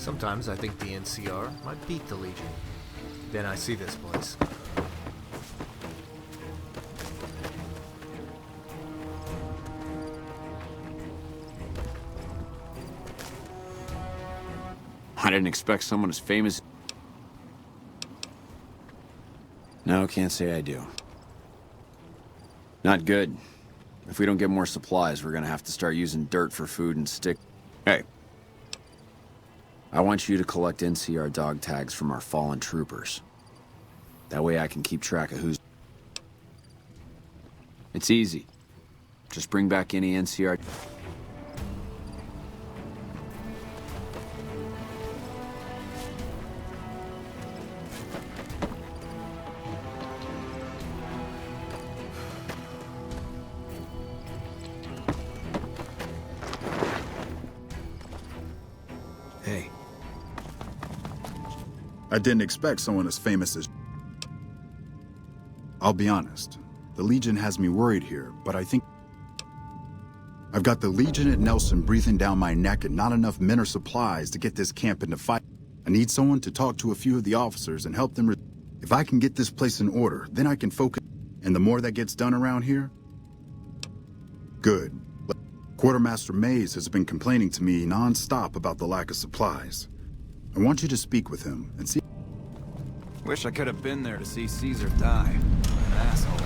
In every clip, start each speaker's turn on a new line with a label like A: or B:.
A: Sometimes I think the NCR might beat the Legion. Then I see this place.
B: I didn't expect someone as famous. No, can't say I do. Not good. If we don't get more supplies, we're gonna have to start using dirt for food and stick. Hey. I want you to collect NCR dog tags from our fallen troopers. That way I can keep track of who's... It's easy. Just bring back any NCR... Hey.
C: I didn't expect someone as famous as... I'll be honest. The Legion has me worried here, but I think... I've got the Legion at Nelson breathing down my neck and not enough men or supplies to get this camp into fight. I need someone to talk to a few of the officers and help them... If I can get this place in order, then I can focus... And the more that gets done around here... Good. Quartermaster Mays has been complaining to me non-stop about the lack of supplies. I want you to speak with him and see...
D: Wish I could have been there to see Caesar die. What an asshole.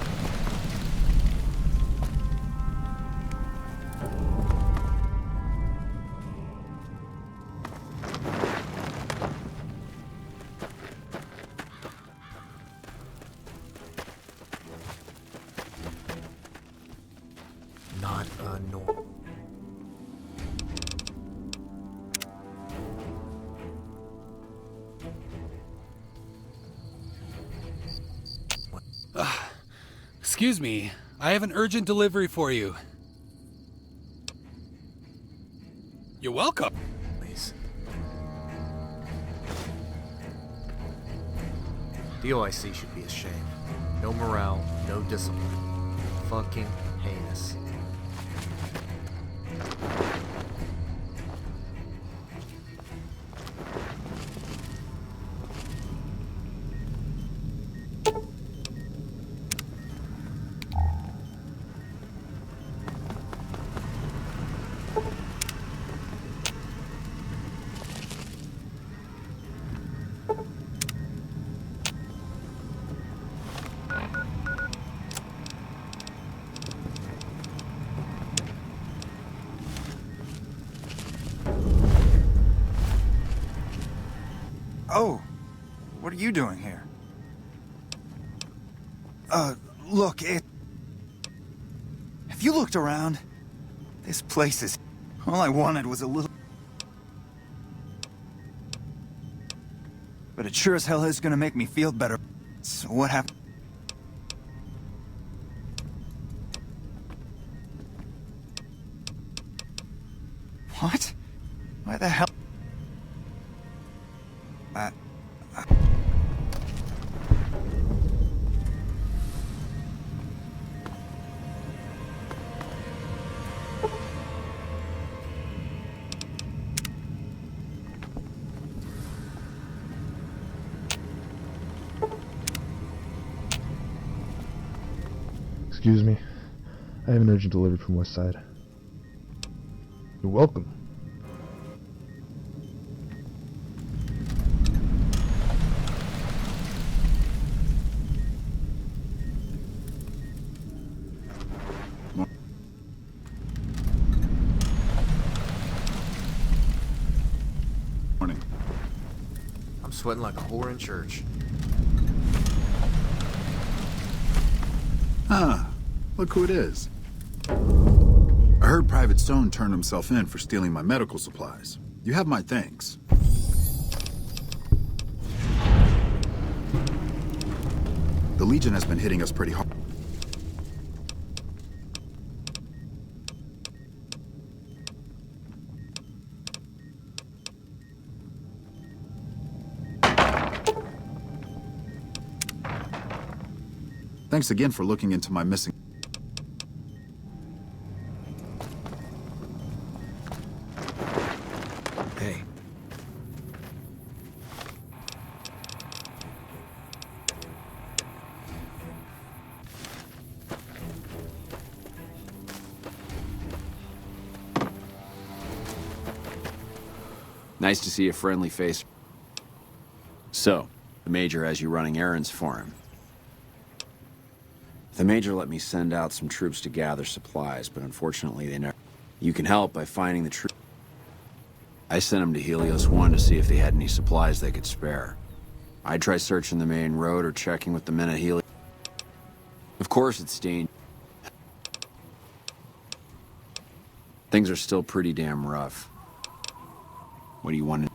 A: Not a normal.
E: Excuse me, I have an urgent delivery for you. You're welcome.
A: Please. The OIC should be ashamed. No morale, no discipline. Fucking heinous.
D: Oh, what are you doing here? Look, Have you looked around? This place is... All I wanted was a little... But it sure as hell is gonna make me feel better. So what happened? What? Why the hell?
F: Excuse me. I have an urgent delivery from West Side. You're welcome.
C: Morning.
A: I'm sweating like a whore in church.
C: Ah, look who it is. I heard Private Stone turned himself in for stealing my medical supplies. You have my thanks. The Legion has been hitting us pretty hard. Thanks again for looking into my missing...
A: Hey.
B: Nice to see a friendly face. So, the Major has you running errands for him. The Major let me send out some troops to gather supplies, but unfortunately they never... You can help by finding the troops. I sent them to Helios 1 to see if they had any supplies they could spare. I'd try searching the main road or checking with the men at Helios. Of course it's dangerous. Things are still pretty damn rough. What do you want to...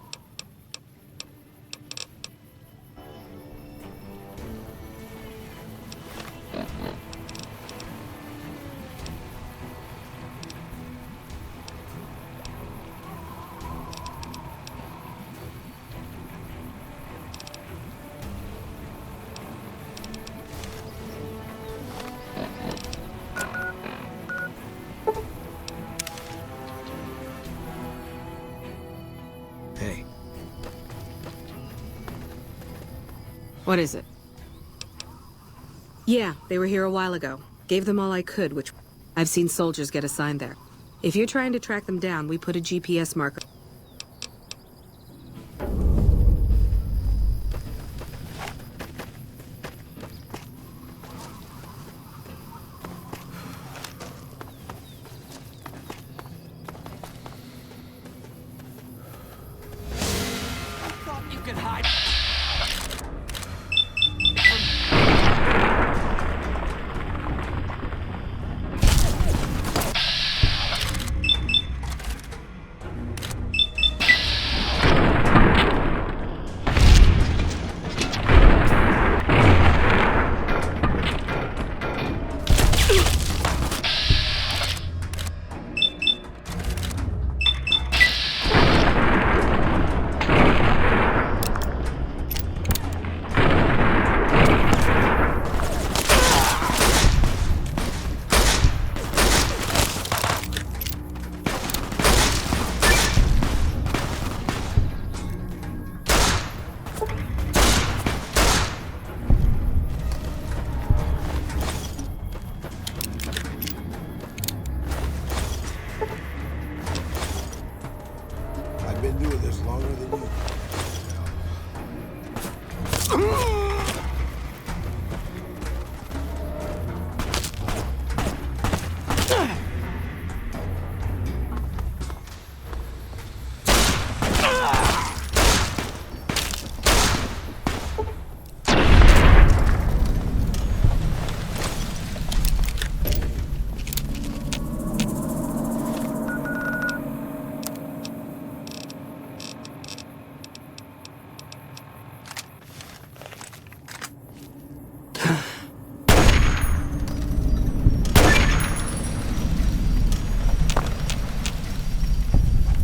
D: Hey.
G: What is it? Yeah, they were here a while ago. Gave them all I could, which I've seen soldiers get assigned there. If you're trying to track them down, we put a GPS marker.
E: You can hide.
H: I've been doing this longer than you.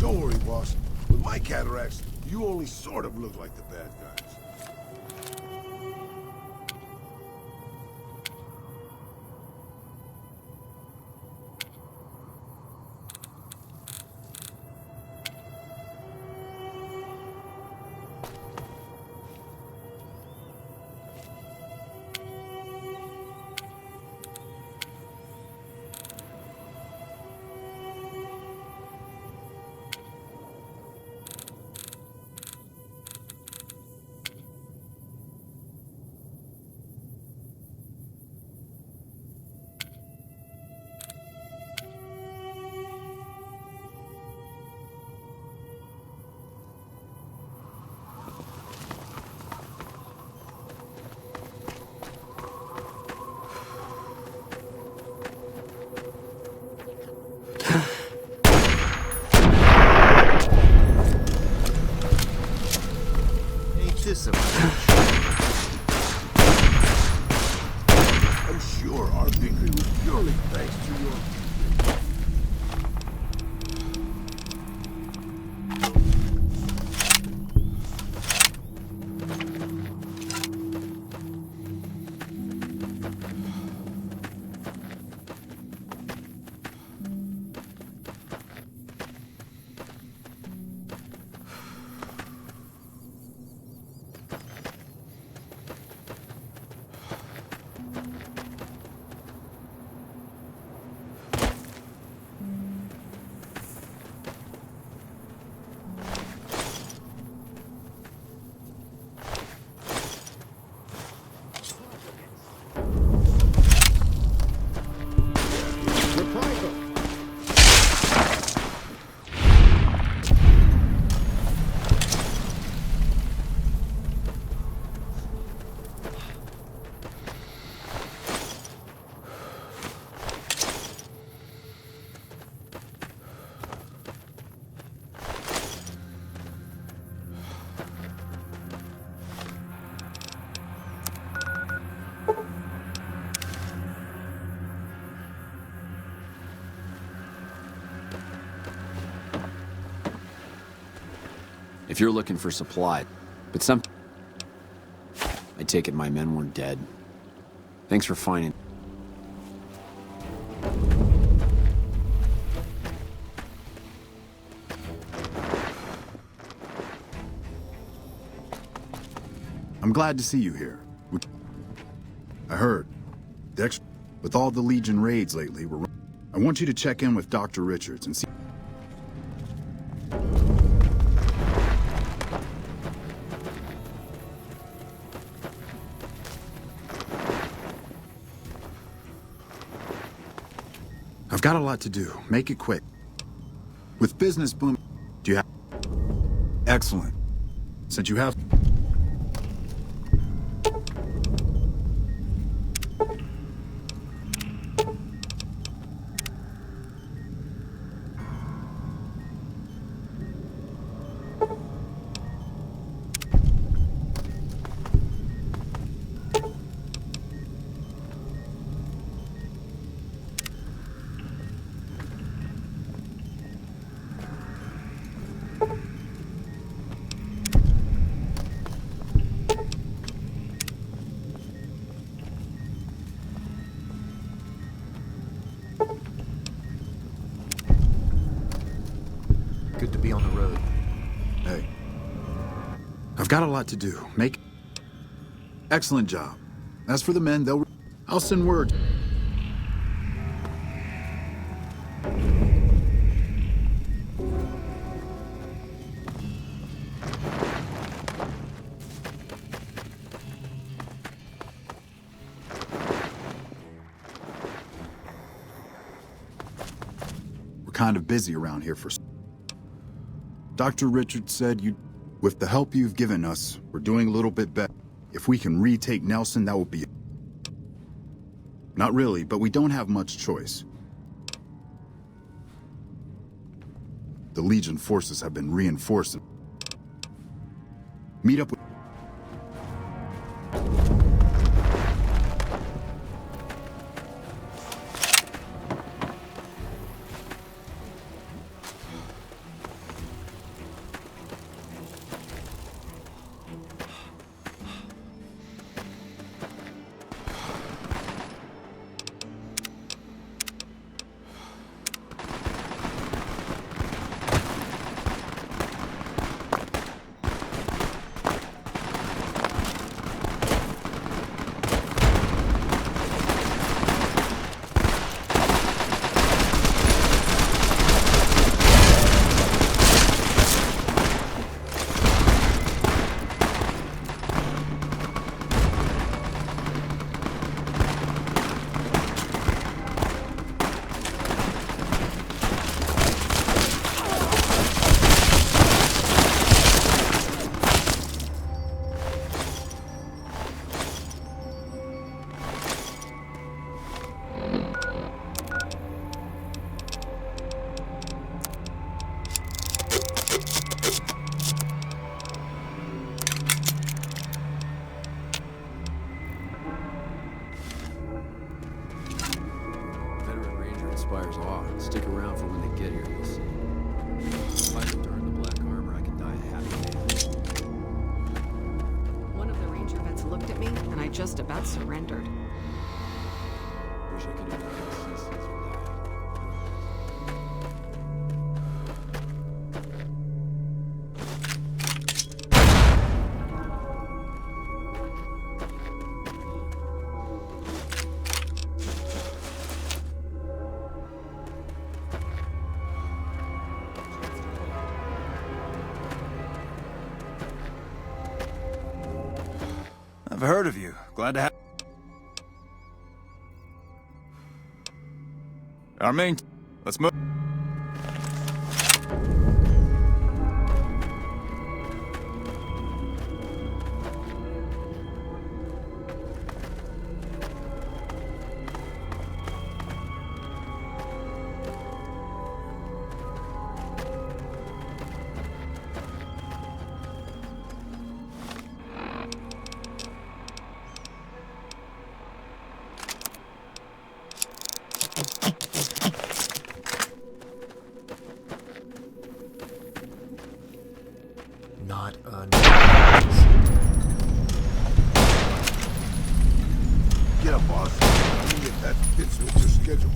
H: Don't worry, boss. With my cataracts, you only sort of look like the bad guys.
A: Ain't this a bitch?
H: I'm sure our victory was purely thanks to your...
B: if you're looking for supply. But I take it my men were dead. Thanks for finding...
C: I'm glad to see you here. I heard. With all the Legion raids lately, I want you to check in with Dr. Richards and see... I've got a lot to do. Make it quick. With business boom... Do you have... Excellent. Since you have...
A: Good to be on the road.
C: Hey. I've got a lot to do. Make... Excellent job. As for the men, I'll send word. We're kind of busy around here for... Dr. Richards said with the help you've given us, we're doing a little bit better. If we can retake Nelson, that will be... Not really, but we don't have much choice. The Legion forces have been reinforcing. Meet up with...
B: Inspires awe. Stick around for when they get here, you'll see. If I could darn the black armor, I could die a happy man.
G: One of the Ranger vets looked at me, and I just about surrendered.
B: Wish I could have done this.
D: I've heard of you. Glad to have... Our main... Let's move...
A: not a...
H: Get up, boss. I mean, if that fits with your schedule.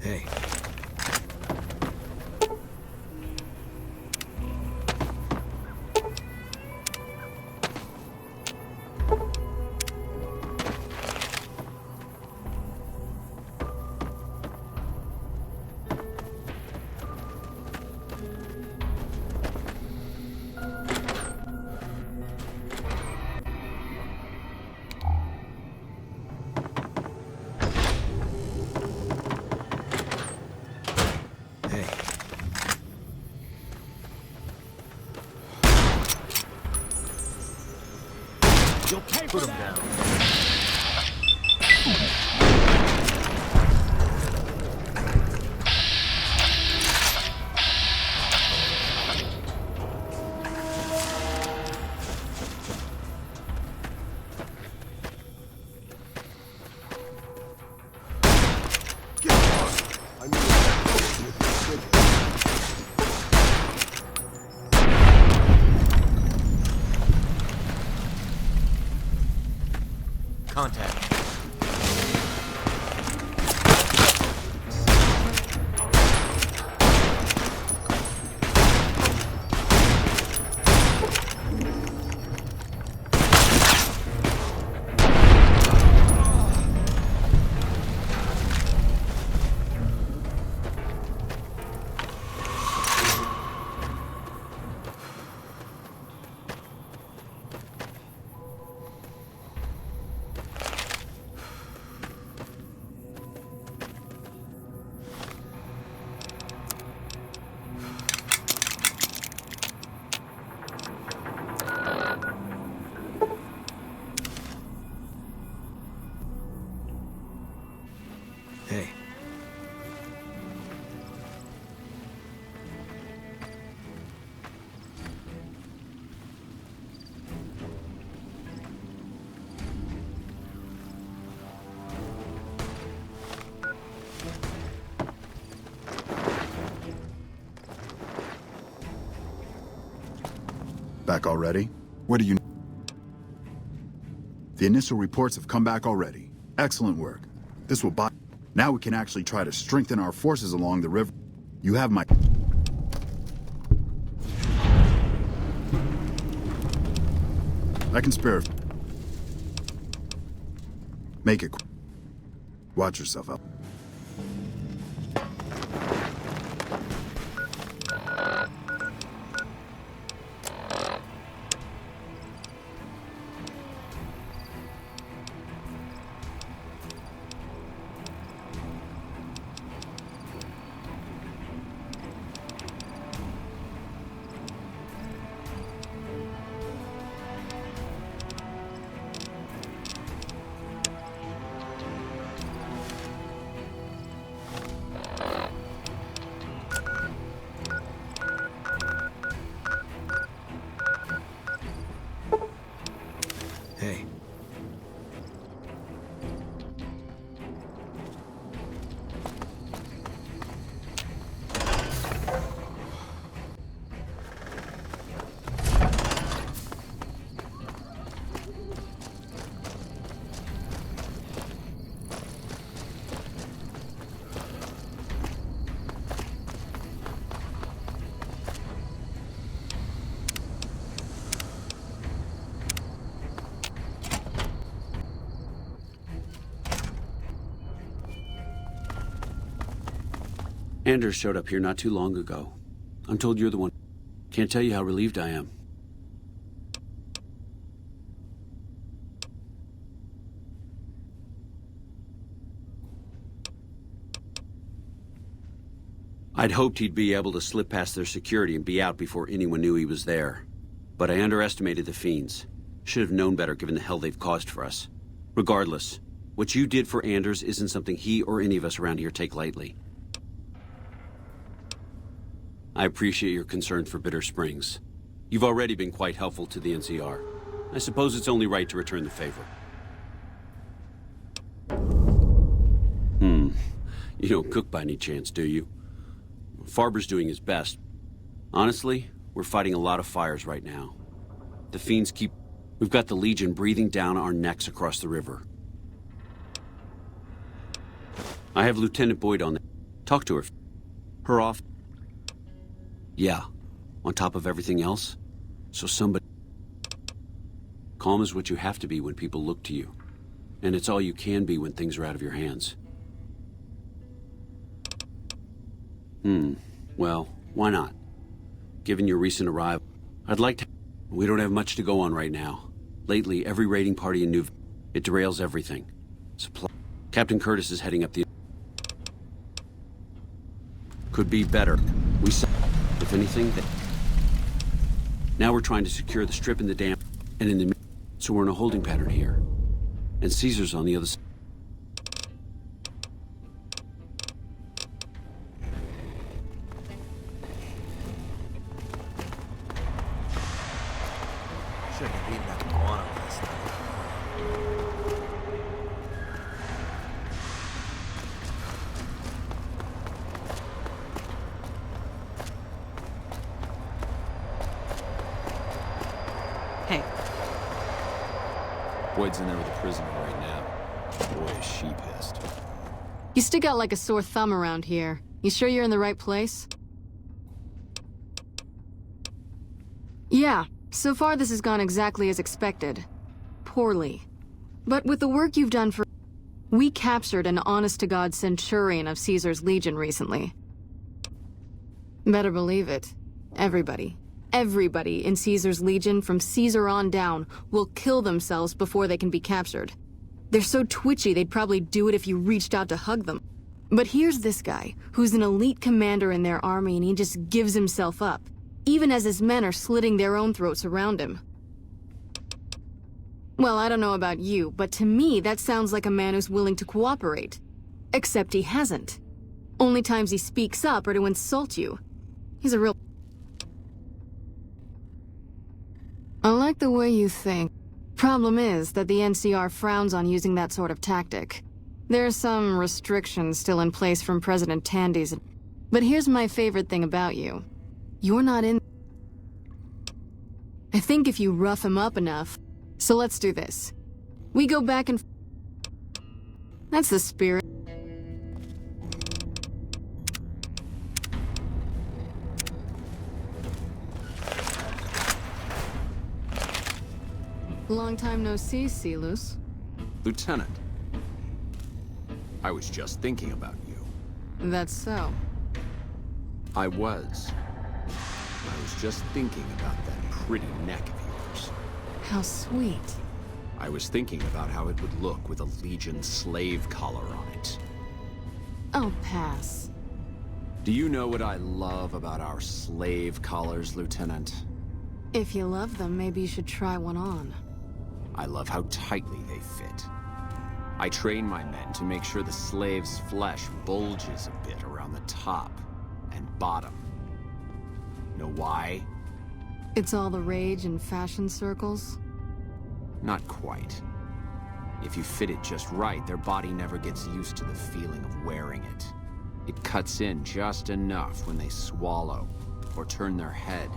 B: Hey.
A: Put him down.
H: Get up, boss. I mean, if that fits with your schedule.
A: Contact.
C: Back already? What do you... The initial reports have come back already. Excellent work. This will buy... Now we can actually try to strengthen our forces along the river. You have my... I can spare... Make it quick. Watch yourself up.
D: Hey.
I: Anders showed up here not too long ago. I'm told you're the one. Can't tell you how relieved I am. I'd hoped he'd be able to slip past their security and be out before anyone knew he was there. But I underestimated the fiends. Should have known better given the hell they've caused for us. Regardless, what you did for Anders isn't something he or any of us around here take lightly. I appreciate your concern for Bitter Springs. You've already been quite helpful to the NCR. I suppose it's only right to return the favor. You don't cook by any chance, do you? Farber's doing his best. Honestly, we're fighting a lot of fires right now. The fiends keep... We've got the Legion breathing down our necks across the river. I have Lieutenant Boyd on there. Talk to her. Her off... Yeah, on top of everything else. So somebody... Calm is what you have to be when people look to you. And it's all you can be when things are out of your hands. Well, why not? Given your recent arrival, I'd like to... We don't have much to go on right now. Lately, every raiding party in New... It derails everything. Supply... Captain Curtis is heading up the... Could be better. We saw... If anything, that... Now we're trying to secure the strip and the dam, and in the... So we're in a holding pattern here. And Caesar's on the other side.
A: Should have eaten that guano last night.
G: Hey,
B: Boyd's in there with a prisoner right now. Boy, is she pissed.
J: You stick out like a sore thumb around here. You sure you're in the right place? Yeah, so far this has gone exactly as expected. Poorly. But with the work you've done for... We captured an honest-to-God centurion of Caesar's Legion recently. Better believe it. Everybody in Caesar's Legion, from Caesar on down, will kill themselves before they can be captured. They're so twitchy they'd probably do it if you reached out to hug them. But here's this guy, who's an elite commander in their army, and he just gives himself up, even as his men are slitting their own throats around him. Well, I don't know about you, but to me that sounds like a man who's willing to cooperate. Except he hasn't. Only times he speaks up are to insult you. He's a real... I like the way you think. Problem is that the NCR frowns on using that sort of tactic. There are some restrictions still in place from President Tandy's. But here's my favorite thing about you. You're not in... I think if you rough him up enough... So let's do this. We go back and... That's the spirit. Long time no see, Silus.
B: Lieutenant. I was just thinking about you.
J: That's so.
B: I was just thinking about that pretty neck of yours.
J: How sweet.
B: I was thinking about how it would look with a Legion slave collar on it.
J: I'll pass.
B: Do you know what I love about our slave collars, Lieutenant?
J: If you love them, maybe you should try one on.
B: I love how tightly they fit. I train my men to make sure the slave's flesh bulges a bit around the top and bottom. Know why?
J: It's all the rage in fashion circles?
B: Not quite. If you fit it just right, their body never gets used to the feeling of wearing it. It cuts in just enough when they swallow or turn their head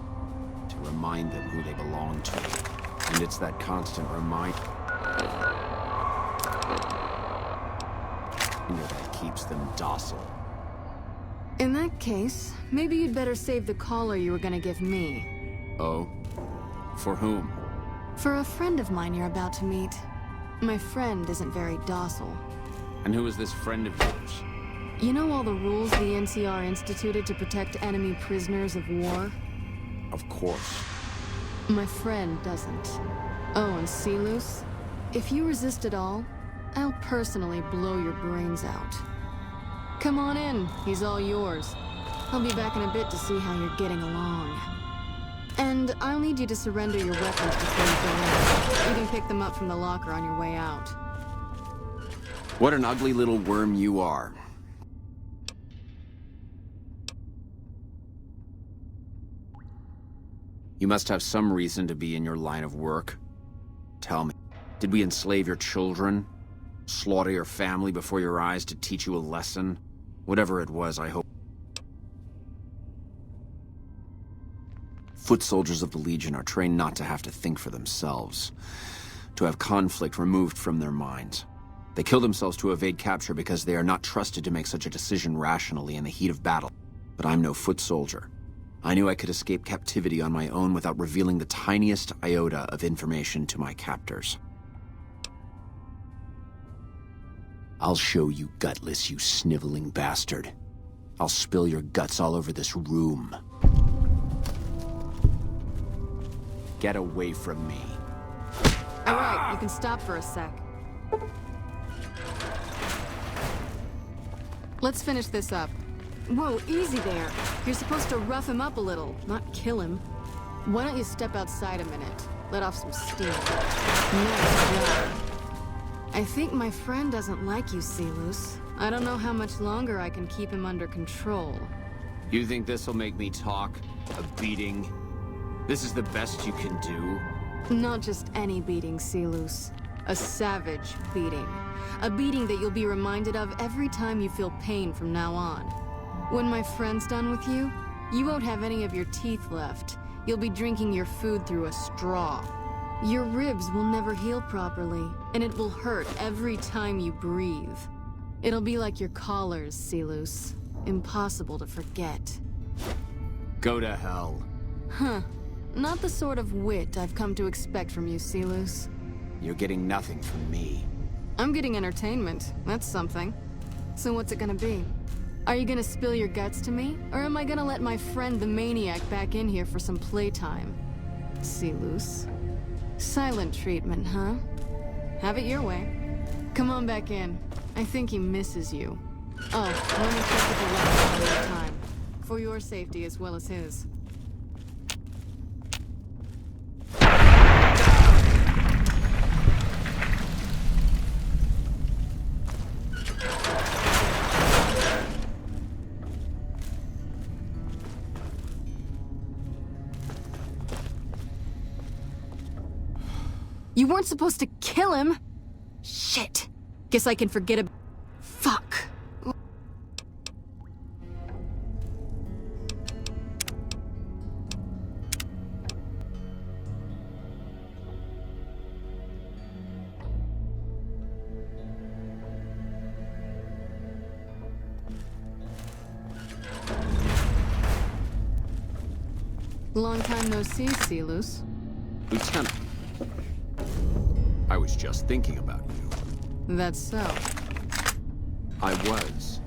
B: to remind them who they belong to. And it's that constant reminder that keeps them docile.
J: In that case, maybe you'd better save the collar you were gonna give me.
B: Oh? For whom?
J: For a friend of mine you're about to meet. My friend isn't very docile.
B: And who is this friend of yours?
J: You know all the rules the NCR instituted to protect enemy prisoners of war?
B: Of course.
J: My friend doesn't. Oh, and Silus? If you resist at all, I'll personally blow your brains out. Come on in, he's all yours. I'll be back in a bit to see how you're getting along. And I'll need you to surrender your weapons before you go in. You can pick them up from the locker on your way out.
B: What an ugly little worm you are. You must have some reason to be in your line of work. Tell me, did we enslave your children? Slaughter your family before your eyes to teach you a lesson? Whatever it was, I hope... Foot soldiers of the Legion are trained not to have to think for themselves, to have conflict removed from their minds. They kill themselves to evade capture because they are not trusted to make such a decision rationally in the heat of battle. But I'm no foot soldier. I knew I could escape captivity on my own without revealing the tiniest iota of information to my captors. I'll show you gutless, you sniveling bastard. I'll spill your guts all over this room. Get away from me.
J: All right, you can stop for a sec. Let's finish this up. Whoa, easy there. You're supposed to rough him up a little, not kill him. Why don't you step outside a minute? Let off some steam. Nice job. I think my friend doesn't like you, Silus. I don't know how much longer I can keep him under control.
B: You think this'll make me talk? A beating? This is the best you can do?
J: Not just any beating, Silus. A savage beating. A beating that you'll be reminded of every time you feel pain from now on. When my friend's done with you, you won't have any of your teeth left. You'll be drinking your food through a straw. Your ribs will never heal properly, and it will hurt every time you breathe. It'll be like your collars, Silus. Impossible to forget.
B: Go to hell.
J: Huh. Not the sort of wit I've come to expect from you, Silus.
B: You're getting nothing from me.
J: I'm getting entertainment. That's something. So what's it gonna be? Are you gonna spill your guts to me? Or am I gonna let my friend the Maniac back in here for some playtime? Silus. Silent treatment, huh? Have it your way. Come on back in. I think he misses you. Oh, let me check with the last one at a time. For your safety as well as his. You weren't supposed to kill him! Shit! Guess I can forget about... Fuck! Long time no see, Silus.
B: Lieutenant. I was just thinking about you.
J: That's so.
B: I was.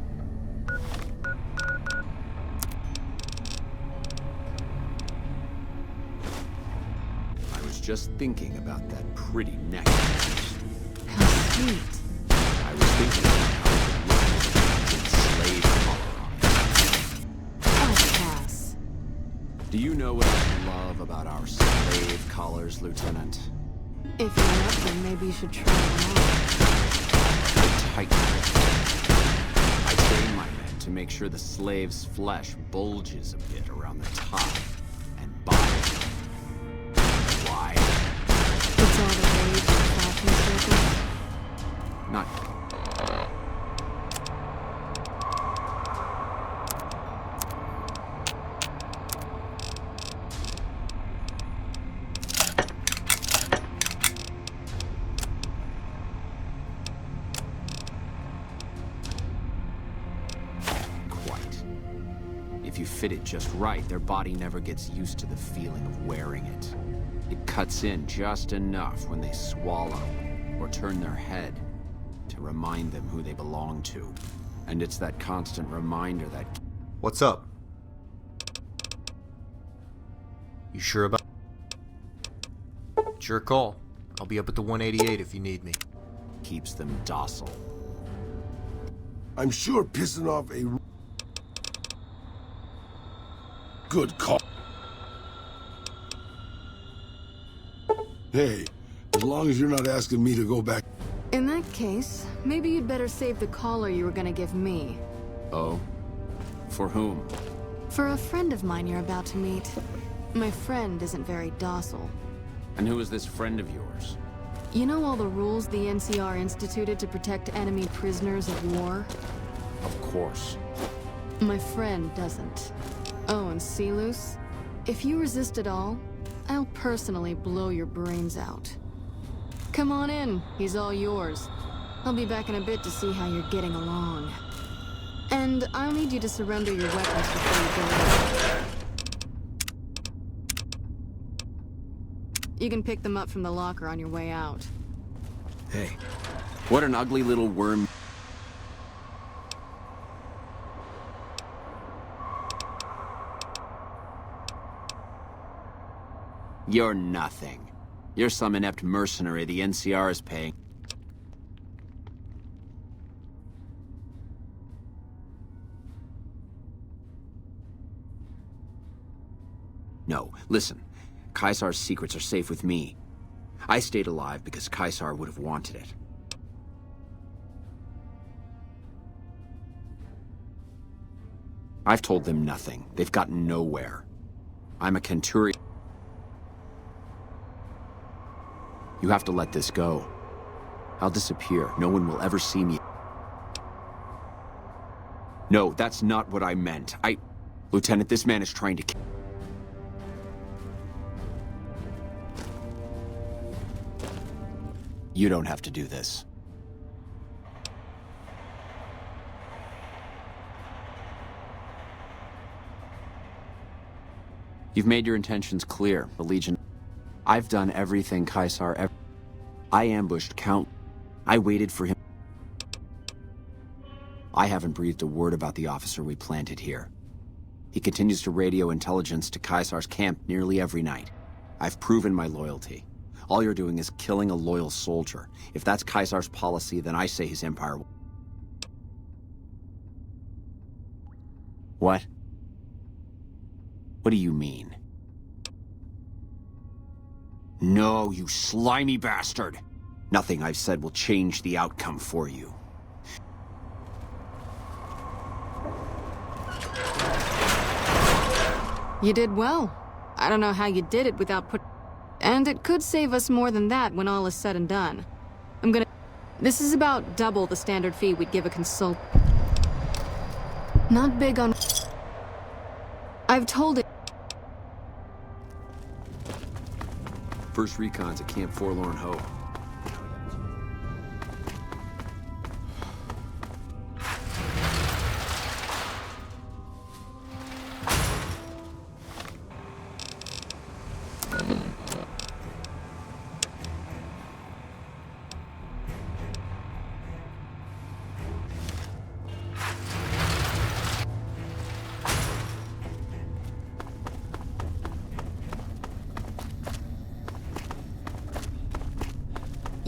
B: I was just thinking about that pretty necklace.
J: How sweet.
B: I was thinking about how it looked with slave collar on it.
J: I'll pass.
B: Do you know what I love about our slave collars, Lieutenant?
J: If you're up, then maybe you should try them on.
B: Tighten. I train my men to make sure the slave's flesh bulges a bit around the top and bottom. Why?
J: It's all the rage in fashion circles.
B: Not. If you fit it just right, their body never gets used to the feeling of wearing it. It cuts in just enough when they swallow or turn their head to remind them who they belong to. And it's that constant reminder that...
A: What's up? You sure about... It's your call. I'll be up at the 188 if you need me.
B: keeps them docile.
H: I'm sure pissing off a good call. Hey, as long as you're not asking me to go back.
J: In that case, maybe you'd better save the caller you were gonna give me.
B: Oh? For whom?
J: For a friend of mine you're about to meet. My friend isn't very docile.
B: And who is this friend of yours?
J: You know all the rules the NCR instituted to protect enemy prisoners of war?
B: Of course.
J: My friend doesn't. Oh, and Silus? If you resist at all, I'll personally blow your brains out. Come on in, he's all yours. I'll be back in a bit to see how you're getting along. And I'll need you to surrender your weapons before you go. You can pick them up from the locker on your way out.
B: Hey, what an ugly little worm. You're nothing. You're some inept mercenary the NCR is paying. No, listen. Caesar's secrets are safe with me. I stayed alive because Caesar would have wanted it. I've told them nothing. They've gotten nowhere. I'm a Centurion. You have to let this go. I'll disappear. No one will ever see me. No, that's not what I meant. Lieutenant, this man is trying to kill... You don't have to do this. You've made your intentions clear, the Legion. I've done everything Caesar ever... I ambushed Count. I waited for him. I haven't breathed a word about the officer we planted here. He continues to radio intelligence to Caesar's camp nearly every night. I've proven my loyalty. All you're doing is killing a loyal soldier. If that's Caesar's policy, then I say his empire... What? What do you mean? No, you slimy bastard! Nothing I've said will change the outcome for you.
J: You did well. I don't know how you did it without And it could save us more than that when all is said and done. This is about double the standard fee we'd give a consult. Not big on... I've told it...
B: First recon's at Camp Forlorn Hope.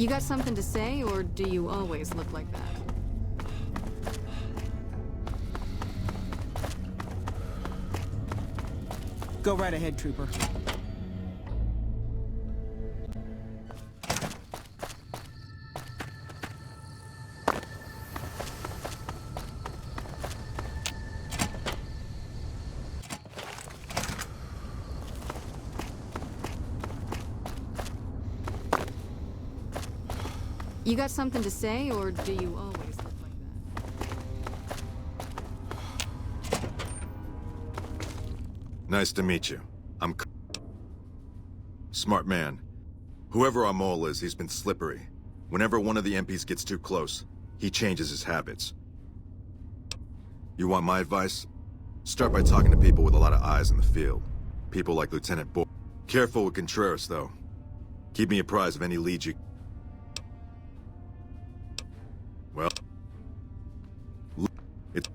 J: You got something to say, or do you always look like that?
K: Go right ahead, Trooper.
J: You got something to say, or do you always look like that?
L: Nice to meet you. I'm smart man. Whoever our mole is, he's been slippery. Whenever one of the MPs gets too close, he changes his habits. You want my advice? Start by talking to people with a lot of eyes in the field. People like Lieutenant Boyd. Careful with Contreras, though. Keep me apprised of any leads you... Well... It's...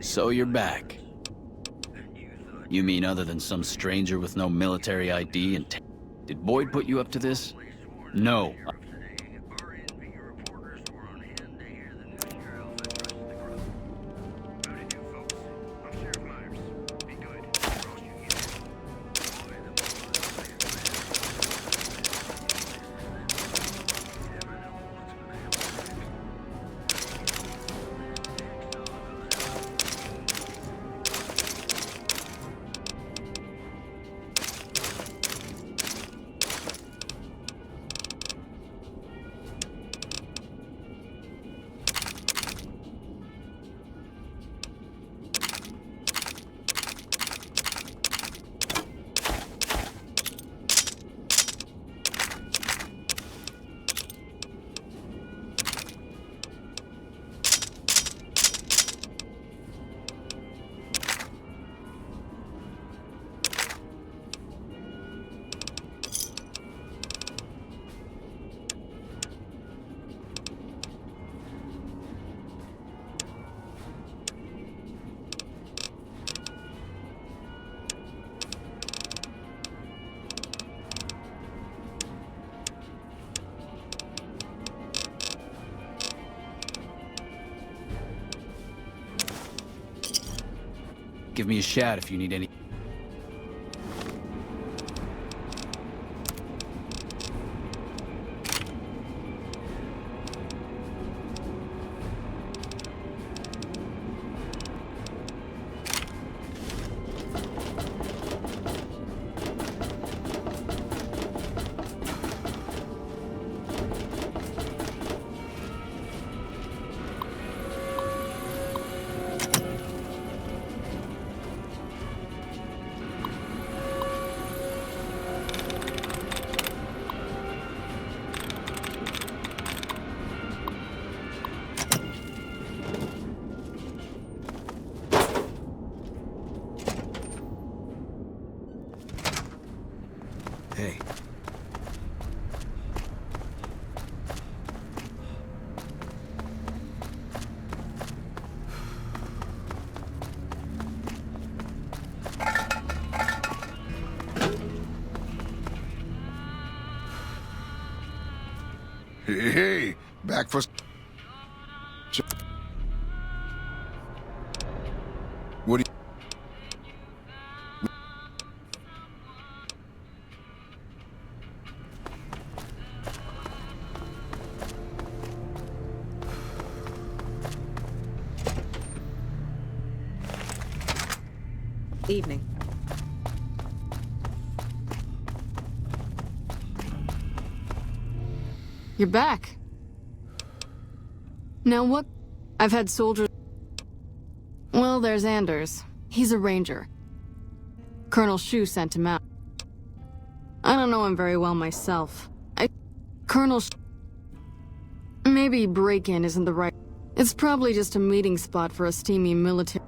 M: So you're back. You mean other than some stranger with no military ID and did Boyd put you up to this? No. Give me a shout if you need any. Hey.
H: Hey, back for... What do you...
G: Evening.
J: You're back. Now what? I've had soldiers... Well, there's Anders. He's a ranger. Colonel Shu sent him out. I don't know him very well myself. Colonel Sh... Maybe break-in isn't the right... It's probably just a meeting spot for a steamy military...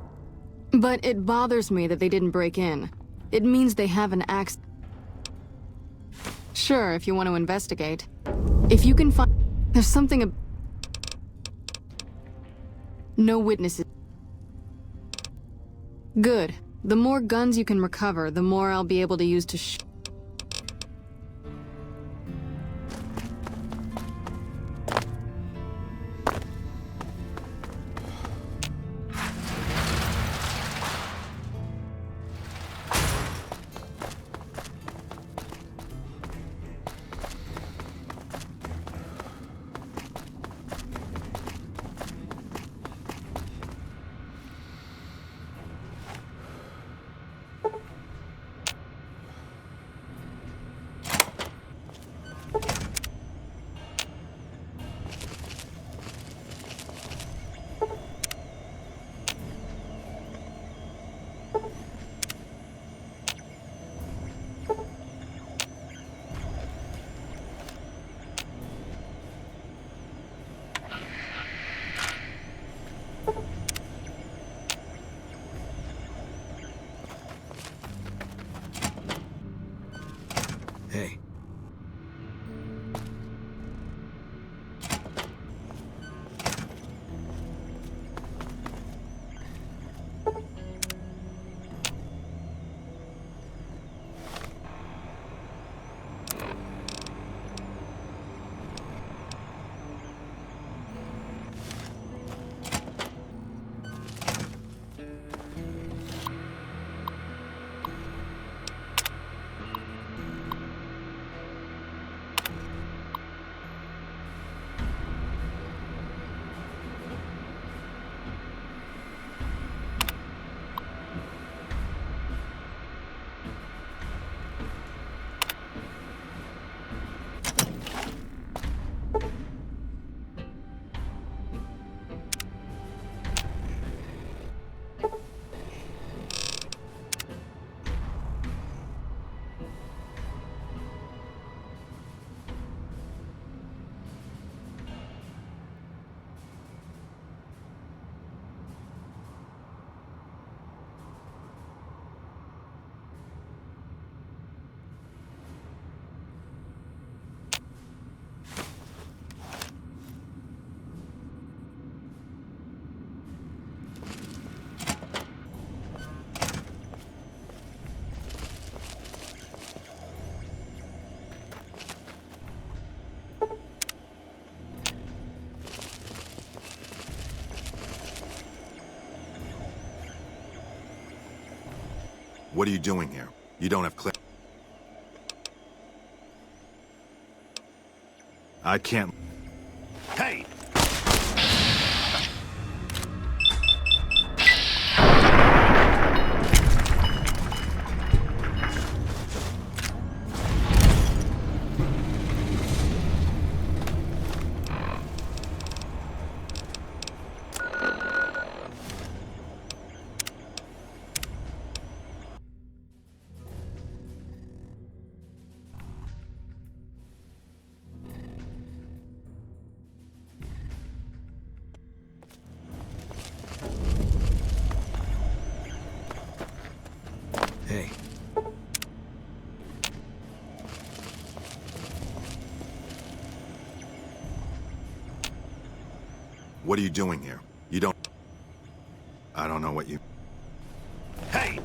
J: But it bothers me that they didn't break in. It means they have an axe. Sure, if you want to investigate. If you can find... There's something... No witnesses. Good. The more guns you can recover, the more I'll be able to use to
D: Hey.
L: What are you doing here? You don't have clear... I can't... Hey!
D: Hey.
L: What are you doing here? You don't... I don't know what you... Hey!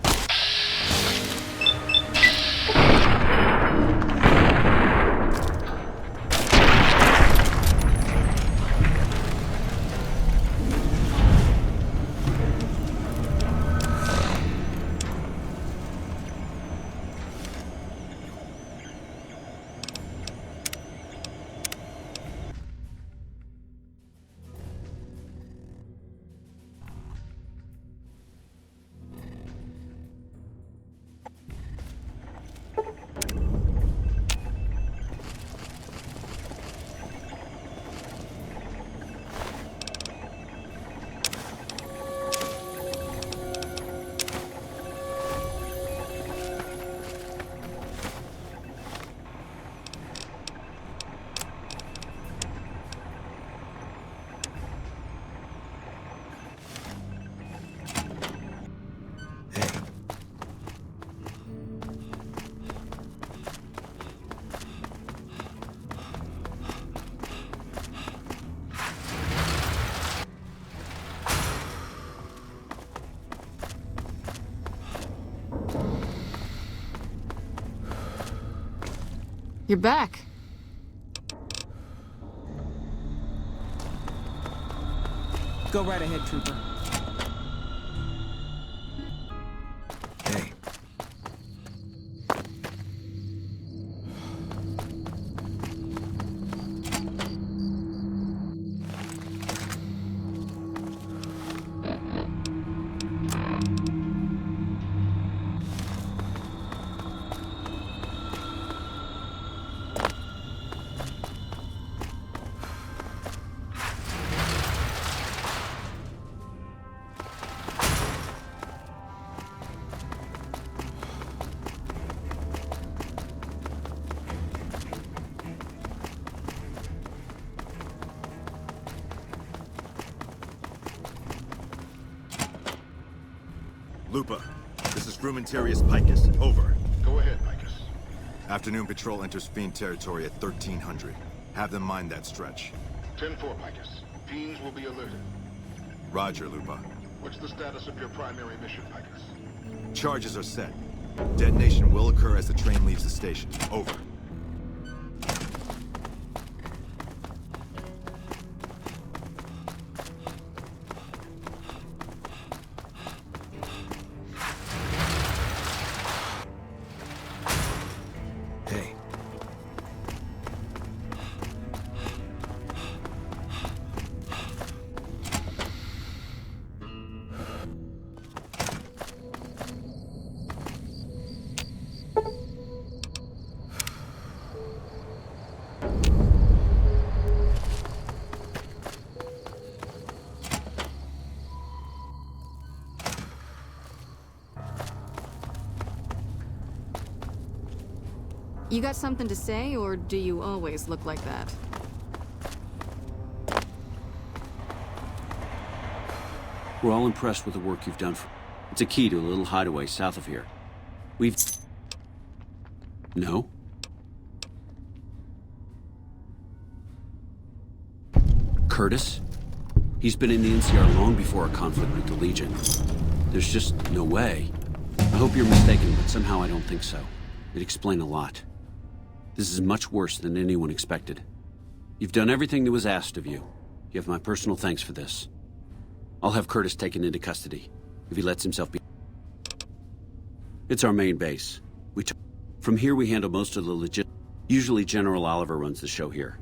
J: You're back.
K: Go right ahead, Trooper.
D: Hey.
L: Lupa, this is Frumentarius Picus. Over.
H: Go ahead, Picus.
L: Afternoon patrol enters Fiend territory at 1300. Have them mind that stretch.
H: 10-4, Picus. Fiends will be alerted.
L: Roger, Lupa.
H: What's the status of your primary mission, Picus?
L: Charges are set. Detonation will occur as the train leaves the station. Over.
D: Hey.
J: You got something to say, or do you always look like that?
I: We're all impressed with the work you've done for... It's a key to a little hideaway south of here. We've... No? Curtis? He's been in the NCR long before our conflict with the Legion. There's just no way. I hope you're mistaken, but somehow I don't think so. It'd explain a lot. This is much worse than anyone expected. You've done everything that was asked of you. You have my personal thanks for this. I'll have Curtis taken into custody, if he lets himself be... It's our main base. From here we handle most of the legit... Usually General Oliver runs the show here.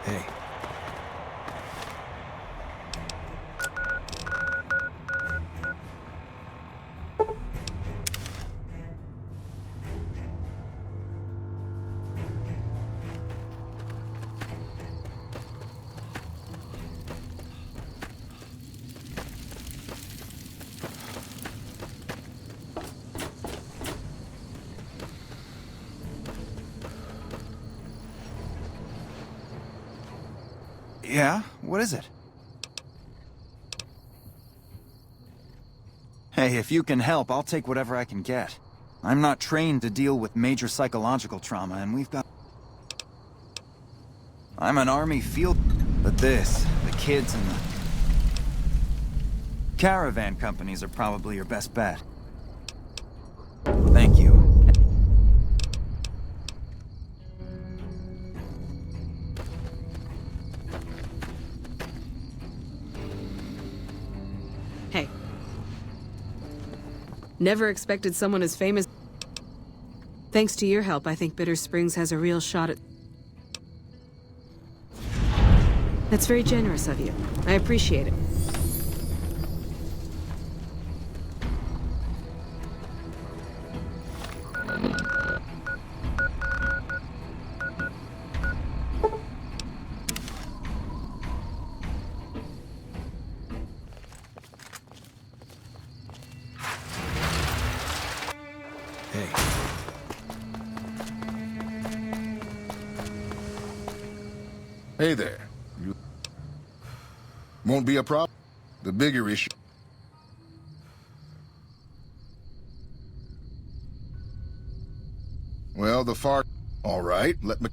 D: Hey. Yeah? What is it? Hey, if you can help, I'll take whatever I can get. I'm not trained to deal with major psychological trauma, and we've got... I'm an army field... But this, the kids and the... Caravan companies are probably your best bet. Thank you.
G: Hey. Never expected someone as famous. Thanks to your help, I think Bitter Springs has a real shot at... That's very generous of you. I appreciate it.
N: Hey there. You won't be a problem. The bigger issue. Well, the far... All right, let me...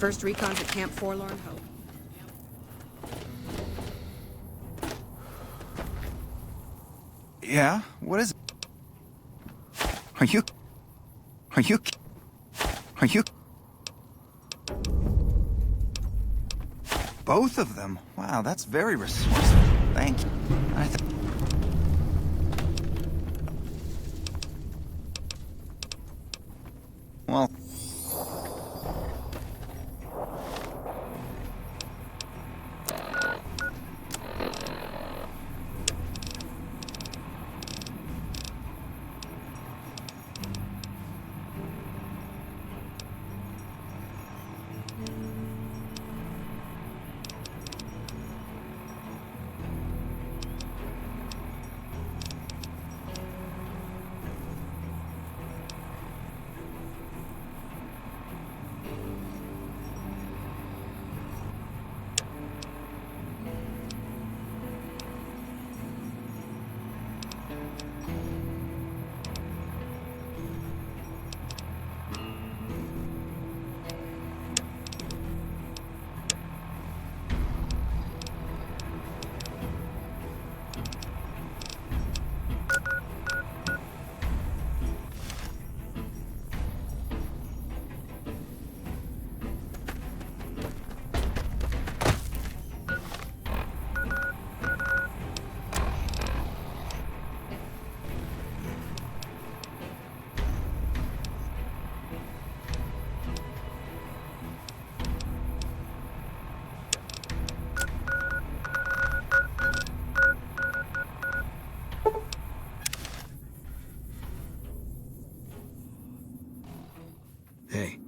G: First recon's at Camp Forlorn Hope.
D: Yeah? What is it? Are you... Both of them? Wow, that's very resourceful. Thank you. Well...
B: Hey.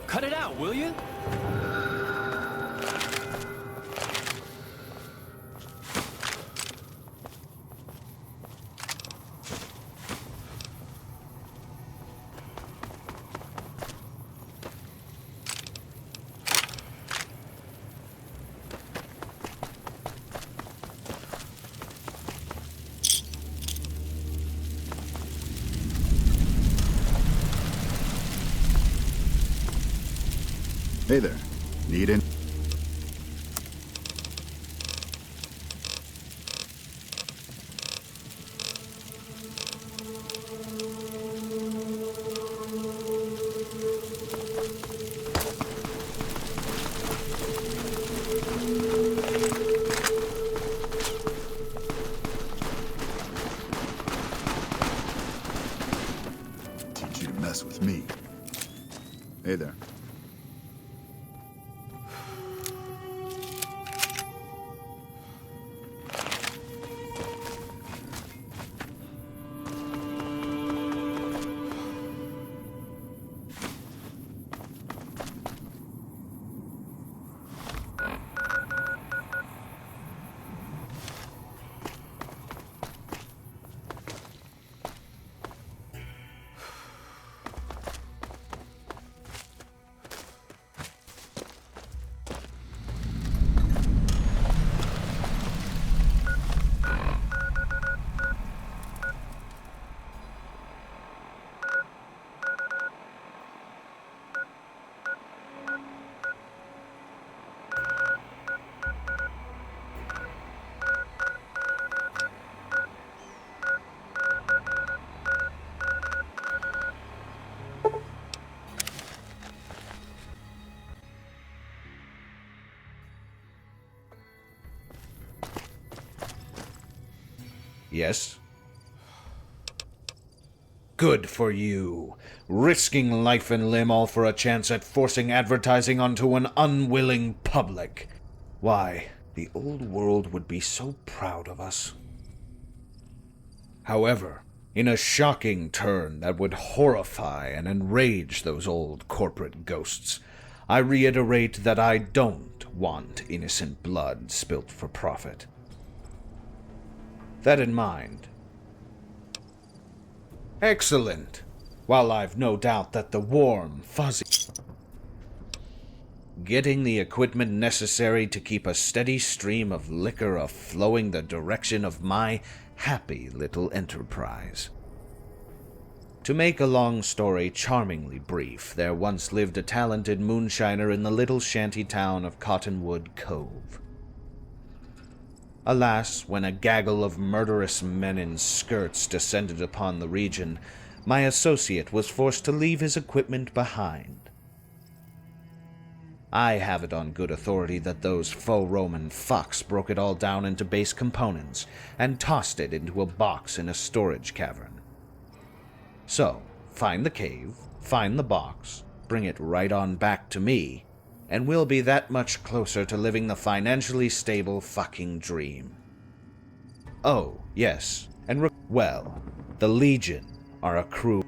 M: Cut it out, will you?
C: Hey there. Need in? Teach you to mess with me. Hey there.
O: Yes? Good for you. Risking life and limb all for a chance at forcing advertising onto an unwilling public. Why, the old world would be so proud of us. However, in a shocking turn that would horrify and enrage those old corporate ghosts, I reiterate that I don't want innocent blood spilt for profit. That in mind. Excellent. While I've no doubt that the warm, fuzzy... Getting the equipment necessary to keep a steady stream of liquor flowing the direction of my happy little enterprise. To make a long story charmingly brief, there once lived a talented moonshiner in the little shanty town of Cottonwood Cove. Alas, when a gaggle of murderous men in skirts descended upon the region, my associate was forced to leave his equipment behind. I have it on good authority that those faux Roman fucks broke it all down into base components and tossed it into a box in a storage cavern. So, find the cave, find the box, bring it right on back to me, and we'll be that much closer to living the financially stable fucking dream. Oh, yes, and well, the Legion are a crew.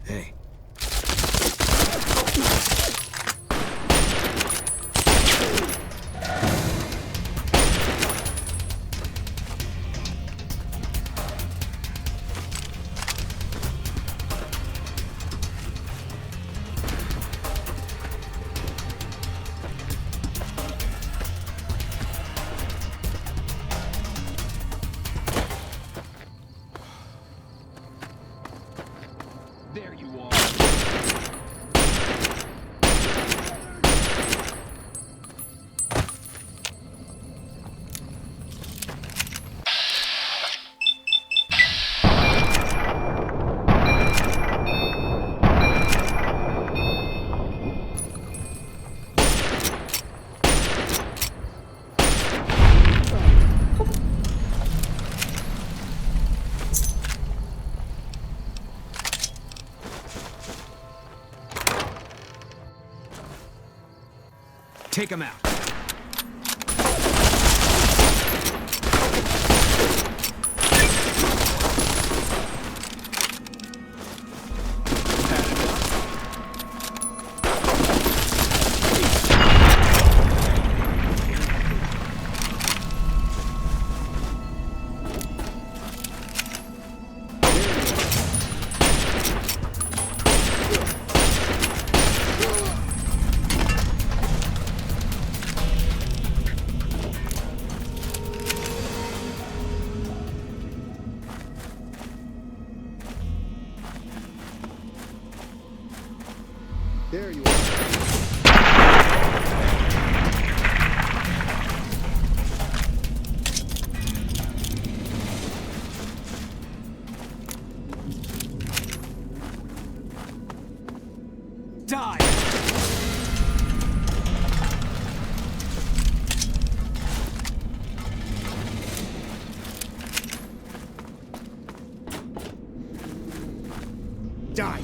B: Hey.
M: There you are.
K: Take him out.
P: There you are.
K: Die!
P: Die!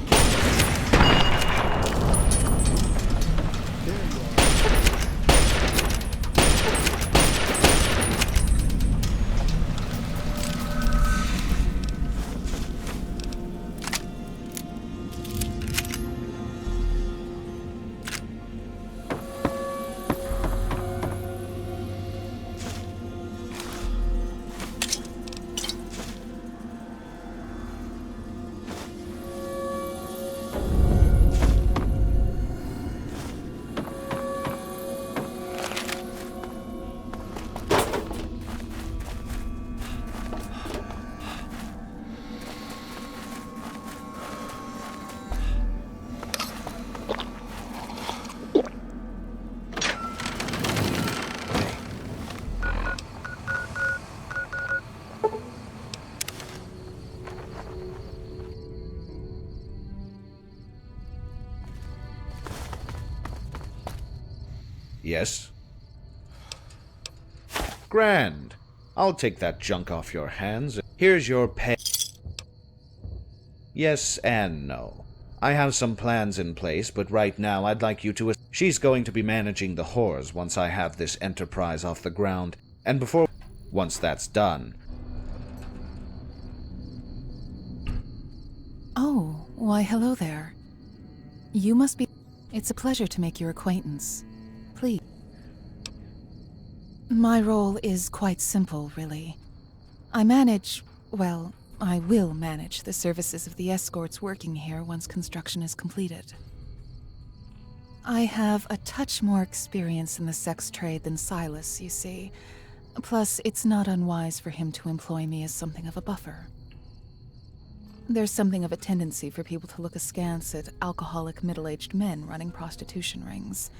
O: Yes? Grand. I'll take that junk off your hands. Here's your pay. Yes and no. I have some plans in place, but right now I'd like you to... She's going to be managing the whores once I have this enterprise off the ground, and once that's done...
Q: Oh, why hello there. You must be... It's a pleasure to make your acquaintance. Please. My role is quite simple, really. I will manage the services of the escorts working here once construction is completed. I have a touch more experience in the sex trade than Silas, you see. Plus, it's not unwise for him to employ me as something of a buffer. There's something of a tendency for people to look askance at alcoholic middle-aged men running prostitution rings.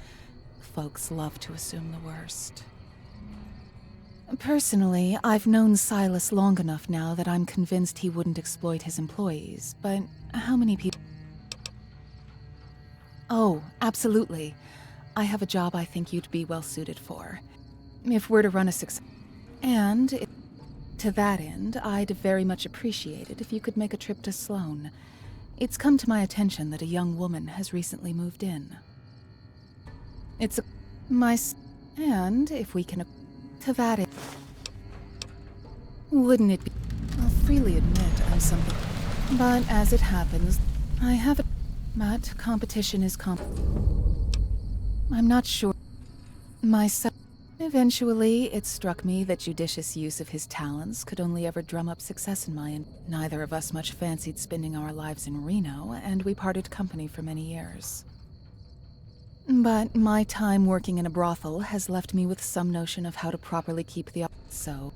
Q: Folks love to assume the worst. Personally, I've known Silas long enough now that I'm convinced he wouldn't exploit his employees, but how many people... Oh, absolutely. I have a job I think you'd be well suited for. If we're to run a success... And, to that end, I'd very much appreciate it if you could make a trip to Sloan. It's come to my attention that a young woman has recently moved in. And if we can... To that end... Wouldn't it be... I'll freely admit I'm something... But as it happens, I have a... But competition is I'm not sure... Myself... Eventually, it struck me that judicious use of his talents could only ever drum up success in my end. Neither of us much fancied spending our lives in Reno, and we parted company for many years. But my time working in a brothel has left me with some notion of how to properly keep the... So,